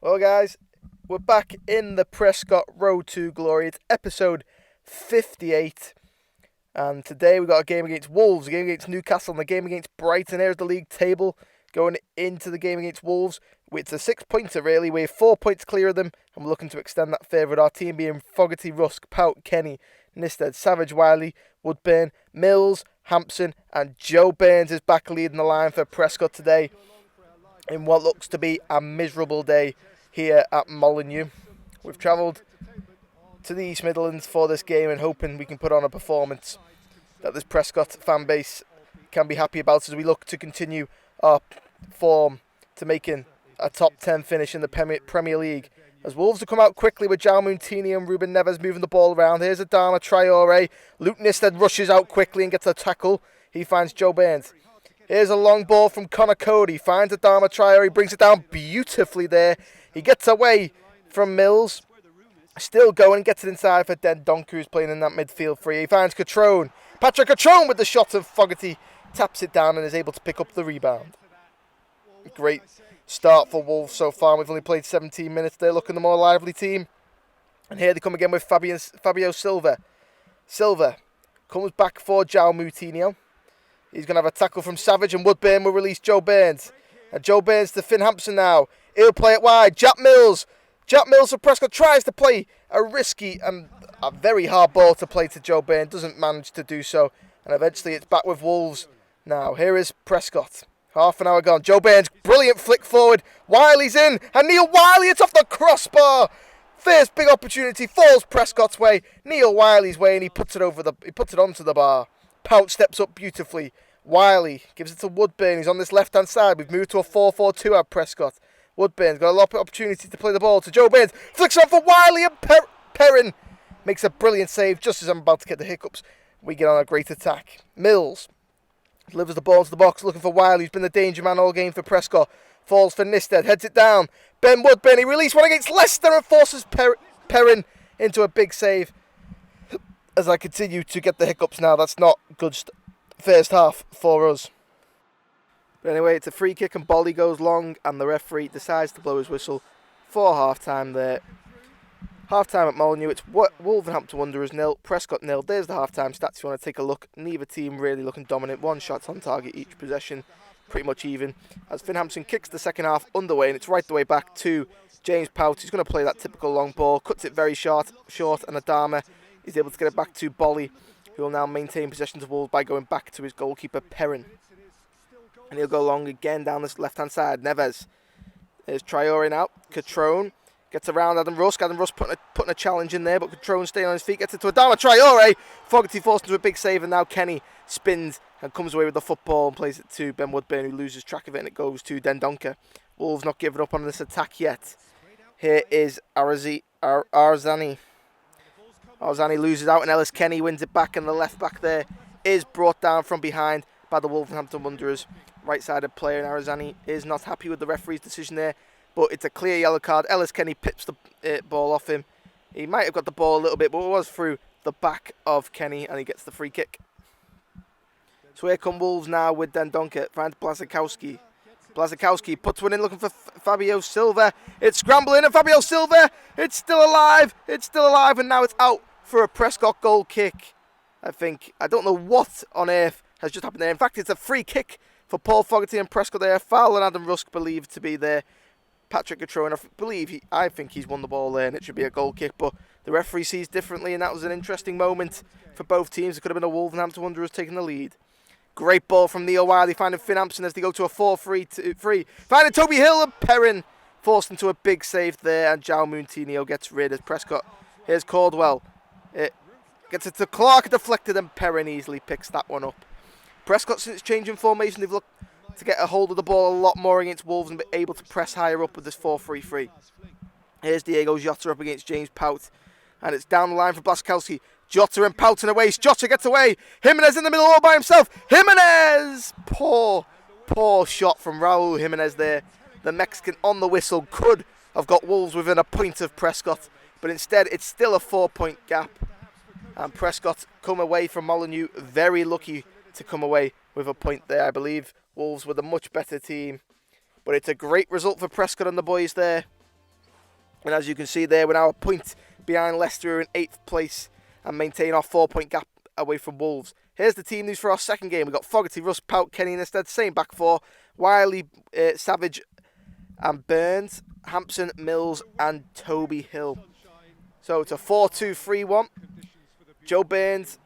Well, guys, we're back in the Prescot Road to Glory. It's episode 58. And today we've got a game against Wolves, a game against Newcastle, and a game against Brighton. Here's the league table going into the game against Wolves. It's a 6-pointer, really. We're 4 points clear of them, and we're looking to extend that further with our team being Fogarty, Rusk, Pout, Kenny, Newstead, Savage, Wiley, Woodburn, Mills, Hampson, and Joe Burns is back leading the line for Prescot today in what looks to be a miserable day here at Molineux. We've travelled to the East Midlands for this game and hoping we can put on a performance that this Prescot fan base can be happy about as we look to continue our form to making a top 10 finish in the Premier League. As Wolves have come out quickly with João Moutinho and Ruben Neves moving the ball around. Here's Adama Traore. Luke Newstead rushes out quickly and gets a tackle. He finds Joe Burns. Here's a long ball from Connor Cody. Finds Adama Traore. Brings it down beautifully there. He gets away from Mills. Still going. Gets it inside for Dendoncker, who's playing in that midfield free. He finds Catrone. Patrick Catrone with the shot of Fogarty. Taps it down and is able to pick up the rebound. Great start for Wolves so far. We've only played 17 minutes. They're looking the more lively team. And here they come again with Fabio Silva. Silva comes back for João Moutinho. He's going to have a tackle from Savage, and Woodburn will release Joe Burns. And Joe Burns to Finn Hampson now. He'll play it wide. Jack Mills for Prescott tries to play a risky and a very hard ball to play to Joe Burns. Doesn't manage to do so. And eventually it's back with Wolves. Now, here is Prescott. Half an hour gone. Joe Burns, brilliant flick forward. Wiley's in. And Neil Wiley, it's off the crossbar. First big opportunity falls Prescott's way. Neil Wiley's way, and he puts it onto the bar. Pout steps up beautifully. Wiley gives it to Woodburn. He's on this left-hand side. We've moved to a 4-4-2 at Prescott. Woodburn's got a lot of opportunity to play the ball to Joe Burns. Flicks on for Wiley, and Perrin makes a brilliant save just as I'm about to get the hiccups. We get on a great attack. Mills delivers the ball into the box, looking for Wiley, who's been the danger man all game for Prescott. Falls for Newstead, heads it down. Ben Woodburn, he released one against Leicester and forces Perrin into a big save. As I continue to get the hiccups now, that's not good first half for us. But anyway, it's a free kick and Bolly goes long, and the referee decides to blow his whistle for half-time there. Half-time at Molineux, it's Wolverhampton Wanderers 0, Prescott 0. There's the half-time stats if you want to take a look. Neither team really looking dominant. 1 shot on target each possession, pretty much even. As Finn Hampson kicks the second half underway, and it's right the way back to James Pout. He's going to play that typical long ball, cuts it very short, and Adama is able to get it back to Bolly, who will now maintain possession to Wolves by going back to his goalkeeper, Perrin. And he'll go long again down this left-hand side. Neves. There's Traore now. Catrone gets around Adam Rusk. Adam Rusk putting a challenge in there, but Catrone staying on his feet. Gets it to Adama Traore. Fogarty forced into a big save, and now Kenny spins and comes away with the football and plays it to Ben Woodburn, who loses track of it, and it goes to Dendoncker. Wolves not giving up on this attack yet. Here is Arzani. Arzani loses out, and Ellis Kenny wins it back, and the left back there is brought down from behind by the Wolverhampton Wanderers. Right-sided player, and Arzani is not happy with the referee's decision there, but it's a clear yellow card. Ellis Kenny pips the ball off him. He might have got the ball a little bit, but it was through the back of Kenny, and he gets the free kick. So here come Wolves now with Dendoncker. Finds Blazikowski. Blazikowski puts one in looking for Fabio Silva. It's scrambling, and Fabio Silva, it's still alive, and now it's out for a Prescott goal kick. I don't know what on earth has just happened there. In fact, it's a free kick for Paul Fogarty and Prescott there. Foul and Adam Rusk believed to be there. Patrick Catrone, I think he's won the ball there, and it should be a goal kick, but the referee sees differently, and that was an interesting moment for both teams. It could have been a Wolverhampton Wanderers taking the lead. Great ball from Neil Wiley, finding Finn Hampson as they go to a 4-3-3. Finding Toby Hill, and Perrin forced into a big save there, and João Moutinho gets rid of Prescott. Here's Caldwell. It gets it to Clark, deflected, and Perrin easily picks that one up. Prescott, since changing formation, they've looked to get a hold of the ball a lot more against Wolves and be able to press higher up with this 4-3-3. Here's Diego Jota up against James Pout, and it's down the line for Blazikowski. Jota and Pout in a waste. Jota gets away. Jimenez in the middle all by himself. Jimenez! Poor shot from Raul Jimenez there. The Mexican on the whistle could have got Wolves within a point of Prescott, but instead it's still a 4-point gap. And Prescott come away from Molineux very lucky to come away with a point there. I believe Wolves were the much better team, but it's a great result for Prescott and the boys there. And as you can see there, we're now a point behind Leicester, who are in 8th place, and maintain our 4-point gap away from Wolves. Here's the team news for our second game. We've got Fogarty, Russ, Pout, Kenny instead. Same back four. Wiley, Savage and Burns, Hampson, Mills and Toby Hill. So it's a 4-2-3-1. Joe Burns,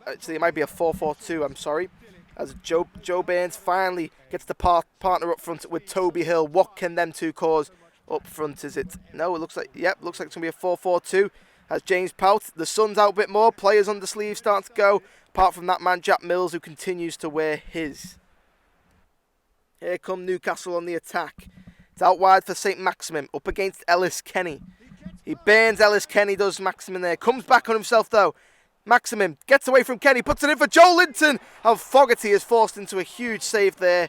actually it might be a 4-4-2, I'm sorry. As Joe Burns finally gets the partner up front with Toby Hill. What can them two cause up front? Is it? No, it looks like, looks like it's going to be a 4-4-2. As James Pout, the sun's out a bit more. Players on the sleeve starting to go. Apart from that man, Jack Mills, who continues to wear his. Here come Newcastle on the attack. It's out wide for St. Maximin, up against Ellis Kenny. He burns Ellis Kenny, does Maximin there. Comes back on himself though. Maximin gets away from Kenny, puts it in for Joe Linton. And Fogarty is forced into a huge save there.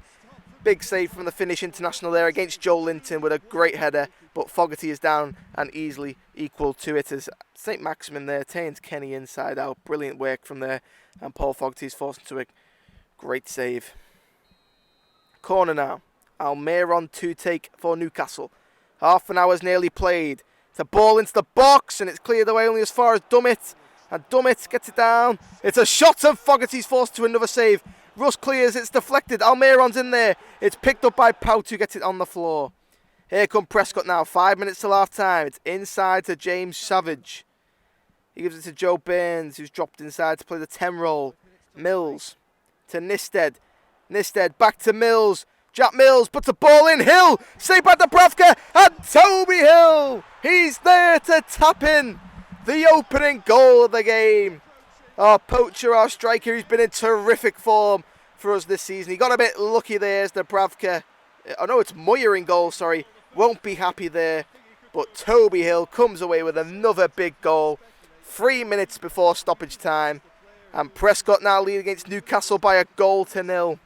Big save from the Finnish international there against Joe Linton with a great header. But Fogarty is down and easily equal to it as St. Maximin there turns Kenny inside out. Brilliant work from there. And Paul Fogarty is forced into a great save. Corner now. Almiron to take for Newcastle. Half an hour's nearly played. It's a ball into the box and it's cleared away only as far as Dummett. And Dummett gets it down. It's a shot and Fogarty's forced to another save. Russ clears, it's deflected. Almiron's in there. It's picked up by Pout, who gets it on the floor. Here come Prescott now. 5 minutes till half time. It's inside to James Savage. He gives it to Joe Burns, who's dropped inside to play the 10 roll. Mills to Nisted. Nisted back to Mills. Jack Mills puts the ball in. Hill, saved by Dubravka, and Toby Hill. He's there to tap in the opening goal of the game. Our poacher, our striker, who's been in terrific form for us this season. He got a bit lucky there as Dubravka. Oh no, it's Moyer in goal, sorry. Won't be happy there. But Toby Hill comes away with another big goal. 3 minutes before stoppage time. And Prescott now lead against Newcastle by 1-0.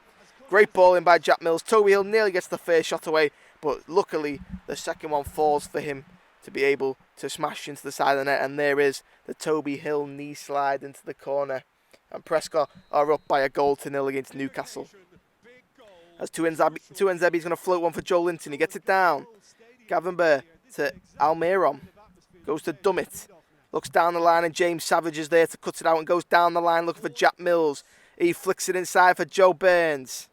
Great ball in by Jack Mills. Toby Hill nearly gets the first shot away. But luckily, the second one falls for him to be able to smash into the side of the net. And there is the Toby Hill knee slide into the corner. And Prescott are up by 1-0 against Newcastle. As Tuanzebi's going to float one for Joe Linton. He gets it down. Gavin Burr to Almiron. Goes to Dummett. Looks down the line and James Savage is there to cut it out and goes down the line looking for Jack Mills. He flicks it inside for Joe Burns.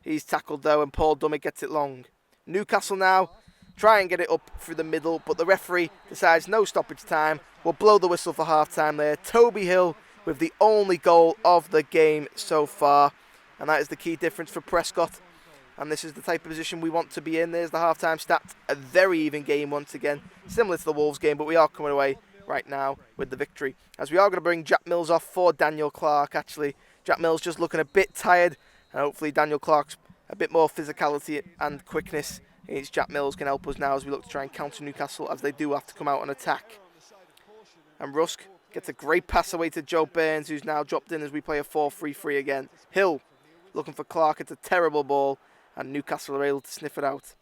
He's tackled though and Paul Dummett gets it long. Newcastle now try and get it up through the middle, but the referee decides no stoppage time. We'll blow the whistle for half time there. Toby Hill with the only goal of the game so far. And that is the key difference for Prescott. And this is the type of position we want to be in. There's the half-time stat. A very even game once again. Similar to the Wolves game, but we are coming away right now with the victory. As we are going to bring Jack Mills off for Daniel Clark, actually. Jack Mills just looking a bit tired. And hopefully Daniel Clark's a bit more physicality and quickness against Jack Mills can help us now as we look to try and counter Newcastle, as they do have to come out and attack. And Rusk gets a great pass away to Joe Burns, who's now dropped in as we play a 4-3-3 again. Hill looking for Clark. It's a terrible ball. And Newcastle are able to sniff it out.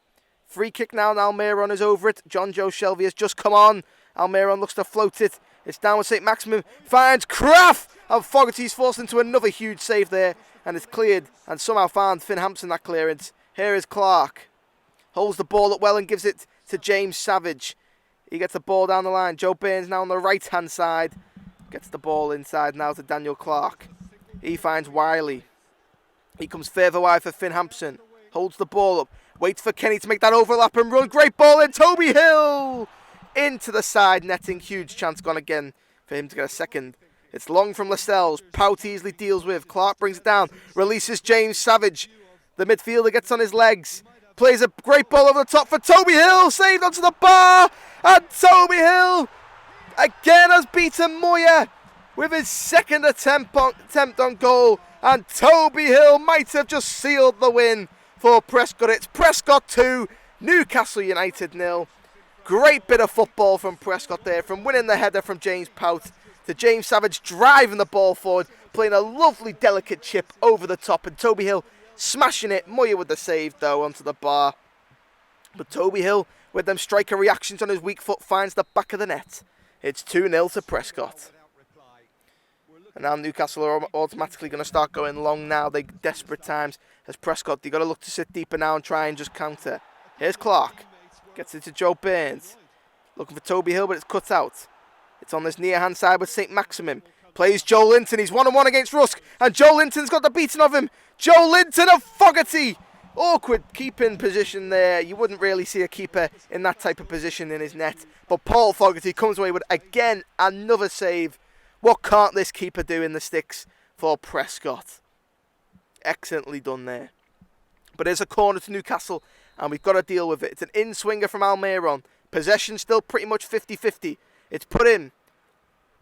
Free kick now, and Almiron is over it. John Joe Shelby has just come on. Almiron looks to float it. It's down with St. Maximin. Finds Kraft. And Fogarty's forced into another huge save there. And it's cleared. And somehow found Finn Hampson that clearance. Here is Clark. Holds the ball up well and gives it to James Savage. He gets the ball down the line. Joe Burns now on the right-hand side. Gets the ball inside now to Daniel Clark. He finds Wiley. He comes further wide for Finn Hampson. Holds the ball up. Waits for Kenny to make that overlap and run. Great ball in. Toby Hill! Into the side netting. Huge chance gone again for him to get a second. It's long from Lascelles. Pout easily deals with. Clark brings it down. Releases James Savage. The midfielder gets on his legs. Plays a great ball over the top for Toby Hill. Saved onto the bar. And Toby Hill again has beaten Moyer with his second attempt on goal. And Toby Hill might have just sealed the win for Prescott. It's Prescott 2, Newcastle United 0. Great bit of football from Prescott there, from winning the header from James Pout to James Savage driving the ball forward, playing a lovely delicate chip over the top, and Toby Hill smashing it. Moyer with the save though onto the bar. But Toby Hill, with them striker reactions on his weak foot, finds the back of the net. It's 2-0 to Prescott. And now Newcastle are automatically going to start going long now. They desperate times as Prescott. They've got to look to sit deeper now and try and just counter. Here's Clark. Gets it to Joe Burns. Looking for Toby Hill, but it's cut out. It's on this near hand side with St. Maximin. Plays Joe Linton. He's 1-on-1 against Rusk. And Joe Linton's got the beating of him. Joe Linton of Fogarty. Awkward keeping position there. You wouldn't really see a keeper in that type of position in his net. But Paul Fogarty comes away with, again, another save. What can't this keeper do in the sticks for Prescott? Excellently done there. But there's a corner to Newcastle, and we've got to deal with it. It's an in-swinger from Almiron. Possession still pretty much 50-50. It's put in.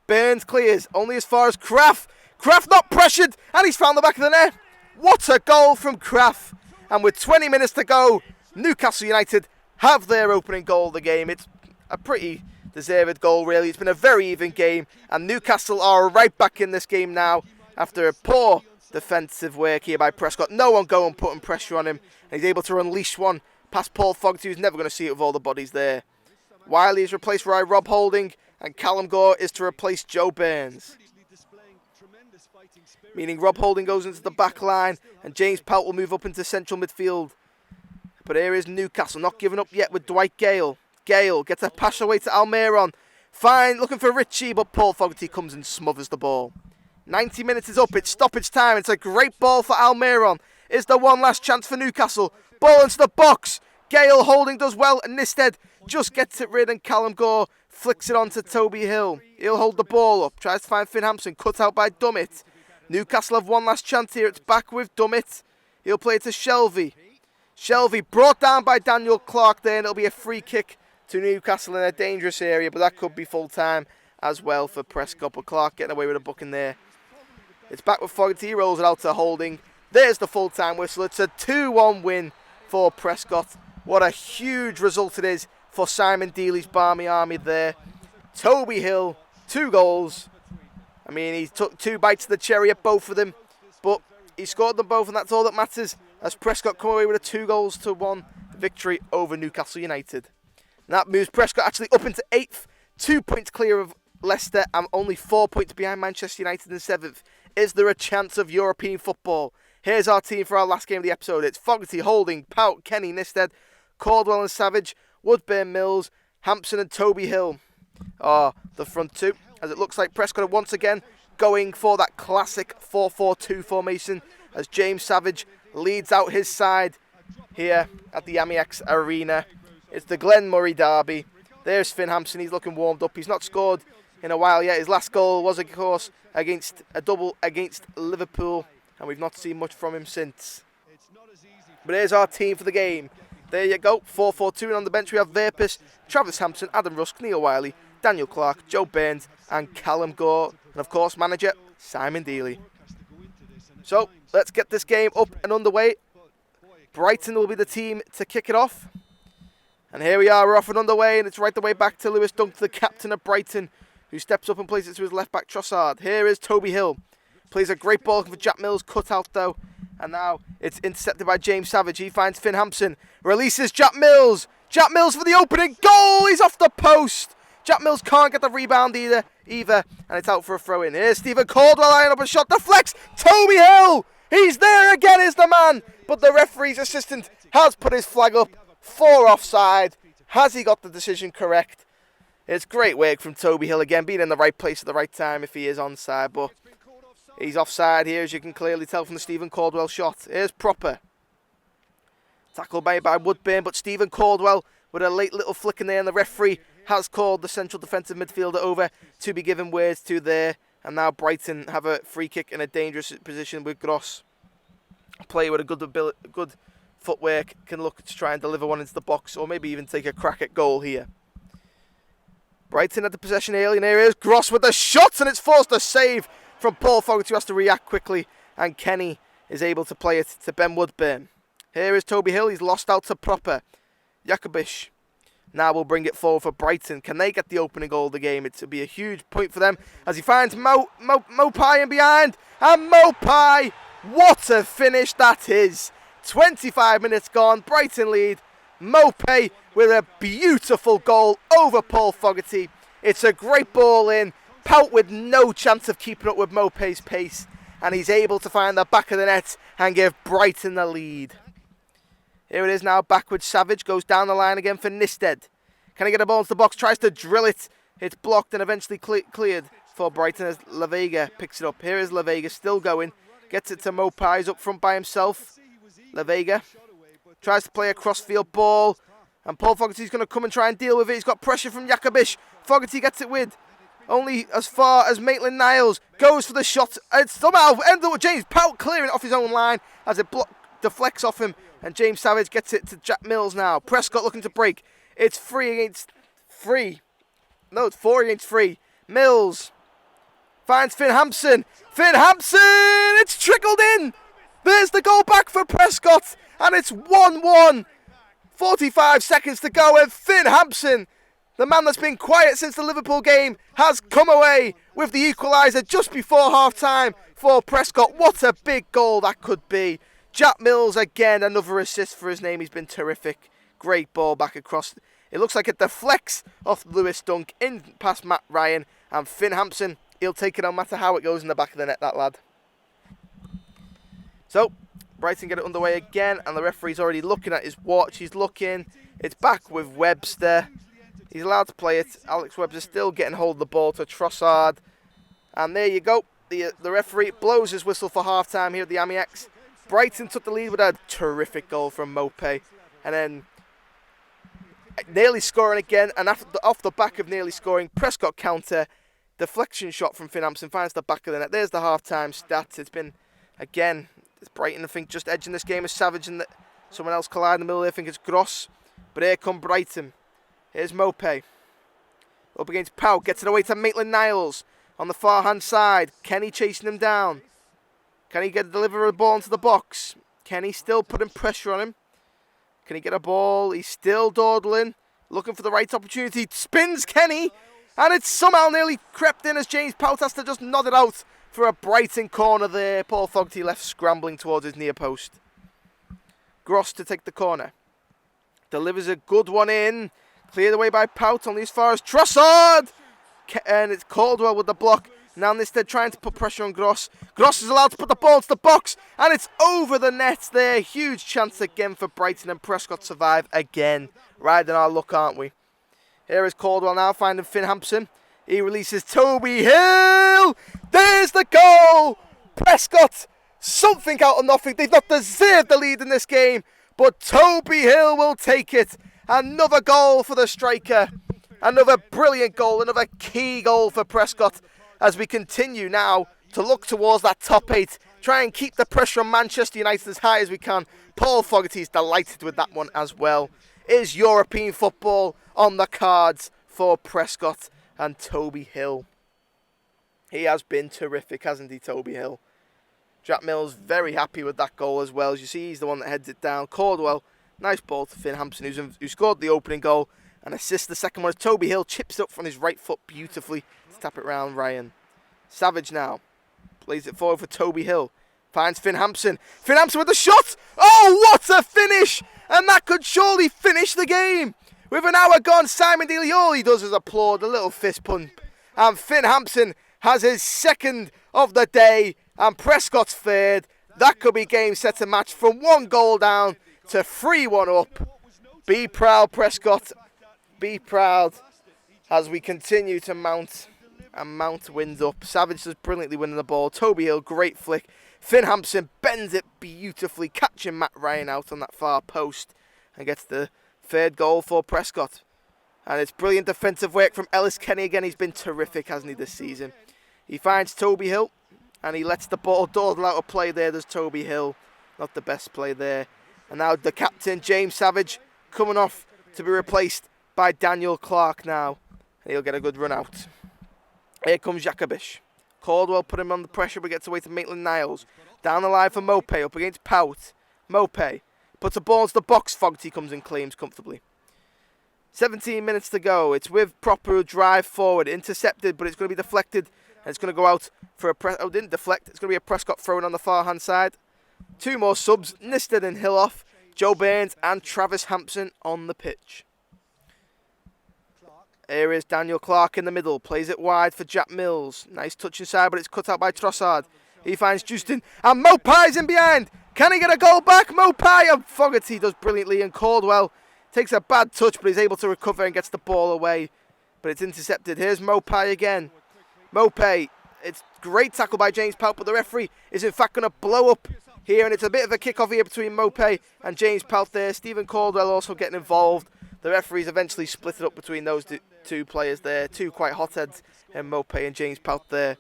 Burns clears, only as far as Kraft. Kraft not pressured, and he's found the back of the net. What a goal from Kraft. And with 20 minutes to go, Newcastle United have their opening goal of the game. It's a pretty deserved goal, really. It's been a very even game, and Newcastle are right back in this game now after a poor defensive work here by Prescott. No one going putting pressure on him, and he's able to unleash one past Paul Fogarty, who's never going to see it with all the bodies there. Wiley is replaced by Rob Holding, and Callum Gore is to replace Joe Burns. Meaning Rob Holding goes into the back line, and James Pout will move up into central midfield. But here is Newcastle, not giving up yet with Dwight Gale. Gale gets a pass away to Almiron. Fine, looking for Ritchie, but Paul Fogarty comes and smothers the ball. 90 minutes is up, it's stoppage time. It's a great ball for Almiron. Is the one last chance for Newcastle. Ball into the box. Gale Holding does well, and Nisted just gets it rid, and Callum Gore flicks it on to Toby Hill. He'll hold the ball up, tries to find Finn Hampson, cut out by Dummett. Newcastle have one last chance here. It's back with Dummett. He'll play it to Shelvey. Shelvey brought down by Daniel Clark there, and it'll be a free kick to Newcastle in a dangerous area, but that could be full time as well for Prescott. But Clark getting away with a booking there. It's back with Fogarty. He rolls it out to Holding. There's the full time whistle. It's a 2-1 win for Prescott. What a huge result it is for Simon Deeley's Barmy Army there. Toby Hill, 2 goals. I mean, he took 2 bites of the cherry at both of them, but he scored them both, and that's all that matters as Prescott come away with a 2-1 victory over Newcastle United. And that moves Prescott actually up into 8th, 2 points clear of Leicester, and only 4 points behind Manchester United in 7th. Is there a chance of European football? Here's our team for our last game of the episode. It's Fogarty, Holding, Pout, Kenny, Nisted, Caldwell and Savage, Woodburn, Mills, Hampson and Toby Hill are the front two, as it looks like Prescott are once again going for that classic 4-4-2 formation as James Savage leads out his side here at the Amex Arena. It's the Glen Murray derby. There's Finn Hampson. He's looking warmed up. He's not scored in a while yet. His last goal was, of course, against a double against Liverpool, and we've not seen much from him since. But here's our team for the game. There you go, 4-4-2, and on the bench we have Verpis, Travis Hampson, Adam Rusk, Neil Wiley, Daniel Clark, Joe Burns, and Callum Gore, and of course manager Simon Deeley. So let's get this game up and underway. Brighton will be the team to kick it off. And here we are, we're off and underway, and it's right the way back to Lewis Dunk, the captain of Brighton, who steps up and plays it to his left back Trossard. Here is Toby Hill. Plays a great ball for Jack Mills, cut out though. And now it's intercepted by James Savage. He finds Finn Hampson. Releases Jack Mills. Jack Mills for the opening goal. He's off the post. Jack Mills can't get the rebound either. And it's out for a throw in. Here's Stephen Caldwell lining up a shot. Deflects. Toby Hill. He's there again, is the man. But the referee's assistant has put his flag up for offside. Has he got the decision correct? It's great work from Toby Hill again, being in the right place at the right time if he is onside. But he's offside here, as you can clearly tell from the Stephen Caldwell shot. Here's Proper. Tackled by Woodburn, but Stephen Caldwell with a late little flick in there, and the referee has called the central defensive midfielder over to be given words to there. And now Brighton have a free kick in a dangerous position with Gross. A player with a good footwork can look to try and deliver one into the box, or maybe even take a crack at goal here. Brighton had the possession early, and here is Gross with the shot, and it's forced a save from Paul Fogarty, who has to react quickly, and Kenny is able to play it to Ben Woodburn. Here is Toby Hill. He's lost out to Proper. Jakobic now will bring it forward for Brighton. Can they get the opening goal of the game? It will be a huge point for them as he finds Mopai in behind. And Mopai, what a finish that is. 25 minutes gone. Brighton lead. Mopai with a beautiful goal over Paul Fogarty. It's a great ball in. Pout with no chance of keeping up with Mopai's pace. And he's able to find the back of the net and give Brighton the lead. Here it is now, backwards Savage, goes down the line again for Nisted. Can he get a ball into the box? Tries to drill it. It's blocked and eventually cleared for Brighton as La Vega picks it up. Here is La Vega still going. Gets it to Mopai. He's up front by himself. La Vega tries to play a cross-field ball. And Paul Fogarty's going to come and try and deal with it. He's got pressure from Jakobic. Fogarty gets it with only as far as Maitland-Niles. Goes for the shot. And somehow ends up with James Pout clearing it off his own line as it deflects off him. And James Savage gets it to Jack Mills now. Prescott looking to break. It's 3 against 3. No, it's 4 against 3. Mills finds Finn Hampson. Finn Hampson! It's trickled in! There's the goal back for Prescott. And it's 1-1. 45 seconds to go. And Finn Hampson, the man that's been quiet since the Liverpool game, has come away with the equaliser just before half-time for Prescott. What a big goal that could be. Jack Mills, again, another assist for his name. He's been terrific. Great ball back across. It looks like it deflects off Lewis Dunk in past Matt Ryan. And Finn Hampson, he'll take it no matter how it goes in the back of the net, that lad. So, Brighton get it underway again. And the referee's already looking at his watch. He's looking. It's back with Webster. He's allowed to play it. Alex Webster still getting hold of the ball to Trossard. And there you go. The referee blows his whistle for half-time here at the Amex. Brighton took the lead with a terrific goal from Mopé. And then nearly scoring again. And off the back of nearly scoring, Prescott counter. Deflection shot from Finn Hampson finds the back of the net. There's the half-time stats. It's been, again, it's Brighton, I think, just edging this game as Savage and someone else collide in the middle there. I think it's Gross. But here come Brighton. Here's Mopé. Up against Pau. Gets it away to Maitland-Niles on the far-hand side. Kenny chasing him down. Can he deliver a ball into the box? Kenny still putting pressure on him. Can he get a ball? He's still dawdling. Looking for the right opportunity. Spins Kenny. And it's somehow nearly crept in as James Pout has to just nod it out for a Brighton corner there. Paul Fogarty left scrambling towards his near post. Gross to take the corner. Delivers a good one in. Cleared away by Pout, only as far as Trossard. And it's Caldwell with the block. Now instead trying to put pressure on Gross. Gross is allowed to put the ball into the box. And it's over the net there. Huge chance again for Brighton, and Prescott survive again. Riding our luck, aren't we? Here is Caldwell now finding Finn Hampson. He releases Toby Hill. There's the goal. Prescott, something out of nothing. They've not deserved the lead in this game. But Toby Hill will take it. Another goal for the striker. Another brilliant goal. Another key goal for Prescott. As we continue now to look towards that top 8. Try and keep the pressure on Manchester United as high as we can. Paul Fogarty is delighted with that one as well. Is European football on the cards for Prescott and Toby Hill? He has been terrific, hasn't he, Toby Hill? Jack Mills very happy with that goal as well. As you see, he's the one that heads it down. Caldwell, nice ball to Finn Hampson, who scored the opening goal and assists the second one as Toby Hill chips it up from his right foot beautifully to tap it round Ryan. Savage now plays it forward for Toby Hill. Finds Finn Hampson. Finn Hampson with the shot. Oh, what a finish! And that could surely finish the game. With an hour gone, Simon Deeley, all he does is applaud, a little fist pump. And Finn Hampson has his second of the day. And Prescott's third. That could be game, set, and match from 1 goal down to 3-1 up. Be proud, Prescott. Be proud as we continue to mount wins up. Savage does brilliantly winning the ball. Toby Hill, great flick. Finn Hampson bends it beautifully, catching Matt Ryan out on that far post and gets the third goal for Prescott. And it's brilliant defensive work from Ellis Kenny again. He's been terrific, hasn't he, this season? He finds Toby Hill and he lets the ball dawdle out of play there. There's Toby Hill, not the best play there. And now the captain, James Savage, coming off to be replaced by Daniel Clark now. And he'll get a good run out. Here comes Jakobic. Caldwell put him on the pressure, but gets away to Maitland-Niles. Down the line for Mopé, up against Pout. Mopé puts a ball into the box. Fogarty comes and claims comfortably. 17 minutes to go. It's with proper drive forward. Intercepted, but it's going to be deflected. And it's going to go out for a... Oh, didn't deflect. It's going to be a Prescott throw-in on the far-hand side. 2 more subs. Nisted and Hill off. Joe Burns and Travis Hampson on the pitch. Here is Daniel Clark in the middle. Plays it wide for Jack Mills. Nice touch inside, but it's cut out by Trossard. He finds Justin. And Mopai's in behind. Can he get a goal back? Mopai and Fogarty does brilliantly. And Caldwell Takes a bad touch, but he's able to recover and gets the ball away. But it's intercepted. Here's Mopay again. Mopay, it's great tackle by James Pout, but the referee is in fact going to blow up here, and it's a bit of a kick-off here between Mopay and James Pout there. Stephen Caldwell also getting involved. The referees eventually split it up between those two players there. Two quite hotheads, and Mopay and James Pout there.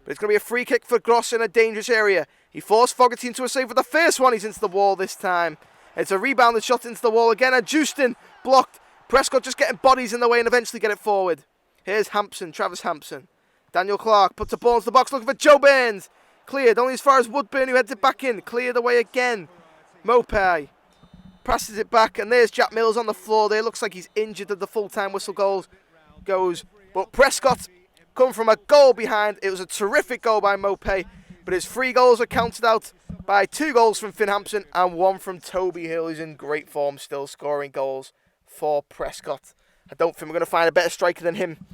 But it's going to be a free kick for Gross in a dangerous area. He forced Fogarty into a save for the first one. He's into the wall this time. It's a rebounded shot into the wall again, and Justin blocked. Prescott just getting bodies in the way and eventually get it forward. Here's Hampson, Travis Hampson. Daniel Clark puts a ball into the box looking for Joe Burns. Cleared only as far as Woodburn, who heads it back in. Cleared away again. Mopay passes it back, and there's Jack Mills on the floor there. Looks like he's injured as the full-time whistle goes. But Prescott come from a goal behind. It was a terrific goal by Mopay, but his 3 goals are counted out by 2 goals from Finn Hampson and 1 from Toby Hill, who's in great form still, scoring goals for Prescott. I don't think we're going to find a better striker than him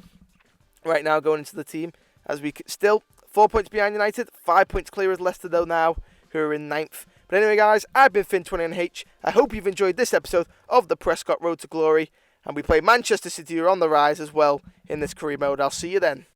right now going into the team, as we still 4 points behind United, 5 points clear of Leicester though now, who are in 9th. But anyway guys, I've been Finn20NH. I hope you've enjoyed this episode of the Prescott Road to Glory, and we play Manchester City, who are on the rise as well in this career mode. I'll see you then.